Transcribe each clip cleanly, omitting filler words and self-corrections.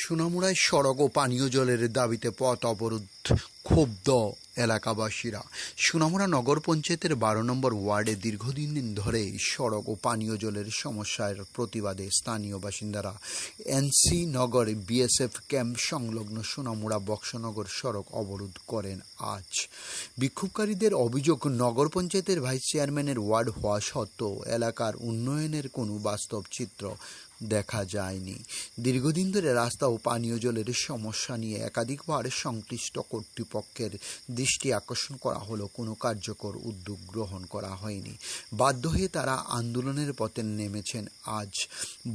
সোনামুড়ায় সড়ক ও পানীয় জলের দাবিতে পথ অবরোধ, ক্ষুব্ধ এলাকাবাসীরা। সোনামুড়া নগর পঞ্চায়েতের 12 নম্বর ওয়ার্ডে দীর্ঘদিন ধরে সড়ক ও পানীয় জলের সমস্যার প্রতিবাদে স্থানীয় বাসিন্দারা এনসি নগর বিএসএফ ক্যাম্প সংলগ্ন সোনামুড়া বক্সনগর সড়ক অবরোধ করেন আজ। বিক্ষোভকারীদের অভিযোগ, নগর পঞ্চায়েতের ভাইস চেয়ারম্যানের ওয়ার্ড হওয়া সত্ত্বেও এলাকার উন্নয়নের কোনো বাস্তব চিত্র দেখা যায়নি। দীর্ঘদিন ধরে রাস্তা ও পানীয় জলের সমস্যা নিয়ে একাধিকবার সংশ্লিষ্ট কর্তৃপক্ষের দৃষ্টি আকর্ষণ করা হলেও কোনো কার্যকর উদ্যোগ গ্রহণ করা হয়নি। বাধ্য হয়ে তারা আন্দোলনের পথে নেমেছেন আজ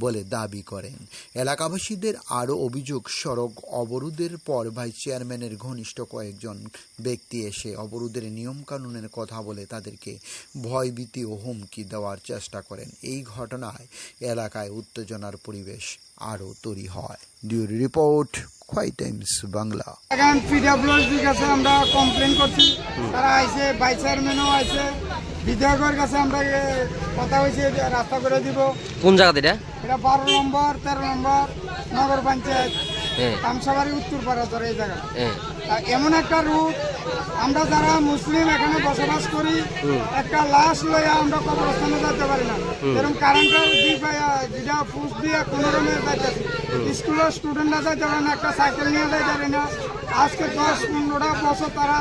বলে দাবি করেন এলাকাবাসীদের। আরও অভিযোগ, সড়ক অবরোধের পর ভাইস চেয়ারম্যানের ঘনিষ্ঠ কয়েকজন ব্যক্তি এসে অবরোধের নিয়মকানুনের কথা বলে তাদেরকে ভয়ভীতি ও হুমকি দেওয়ার চেষ্টা করেন। এই ঘটনায় এলাকায় উত্তেজনার পরিবেশ আরও তৈরি হয়। ডিউরি রিপোর্ট, খোয়াই টাইমস বাংলা। এখন পিডব্লিউডির কাছে আমরা কমপ্লেন করছি, তারা আইছে, ভাইস চেয়ারম্যানও আইছে, বিধায়কের কাছে আমরা কথা হয়েছে রাস্তা করে দিব। কোন জায়গাতে এটা? এটা 12 নম্বর 13 নম্বর নগর পঞ্চায়েত কামসাবাড়ি উত্তরপাড়া ধরে এই জায়গা। এমন একটা রুট, আমরা যারা মুসলিম এখানে বসবাস করি, একটা লাশ লইয়া আমরা কবরস্থানে যেতে পারি না। এরকম কারেন্টের যেটা ফুস দিয়ে কোনো রকমের যাইতেছি, স্কুলের স্টুডেন্টরা যাইতে পারে না, একটা সাইকেল নিয়ে যাইতে পারে না। আজকে 10-15টা বছর তারা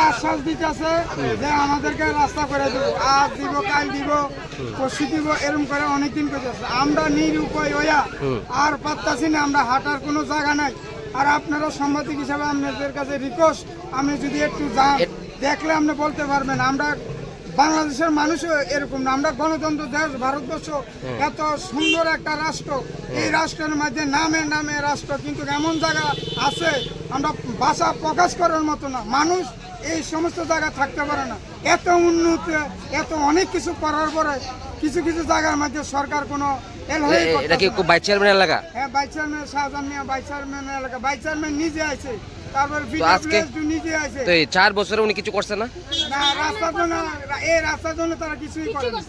আশ্বাস দিতেছে যে আমাদেরকে রাস্তা করে দিব, আজ দিব, কাল দিব, পরশু দিব, এরকম করে অনেকদিন করতেছে। আমরা নিরুপায় হইয়া আর পারতাছি না, আমরা হাঁটার কোনো জায়গা নাই। আর আপনারা সাংবাদিক হিসাবে আপনাদের কাছে রিকোয়েস্ট, আপনি যদি একটু যান, দেখলে আপনি বলতে পারবেন। আমরা বাংলাদেশের মানুষও এরকম না, আমরা গণতন্ত্র দেশ ভারতবর্ষ, এত সুন্দর একটা রাষ্ট্র, এই রাষ্ট্রের মধ্যে নামে রাষ্ট্র, কিন্তু এমন জায়গা আছে আমরা ভাষা প্রকাশ করার মতো না। মানুষ এই সমস্ত জায়গা থাকতে পারে না। এত উন্নত, এত অনেক কিছু করার পরে কিছু জায়গার মধ্যে সরকার কোনো এটা কি ভাইস চেয়ারম্যান এলাকা? হ্যাঁ, ভাইস চেয়ারম্যান শাহজাহান মিয়া, ভাইস চেয়ারম্যান এলাকা, ভাইস চেয়ারম্যান নিজে আছে, তারপর নিজে আছে। 4 বছরে উনি কিছু করছে না? রাস্তার জন্য, এই রাস্তার জন্য তারা কিছুই করে না।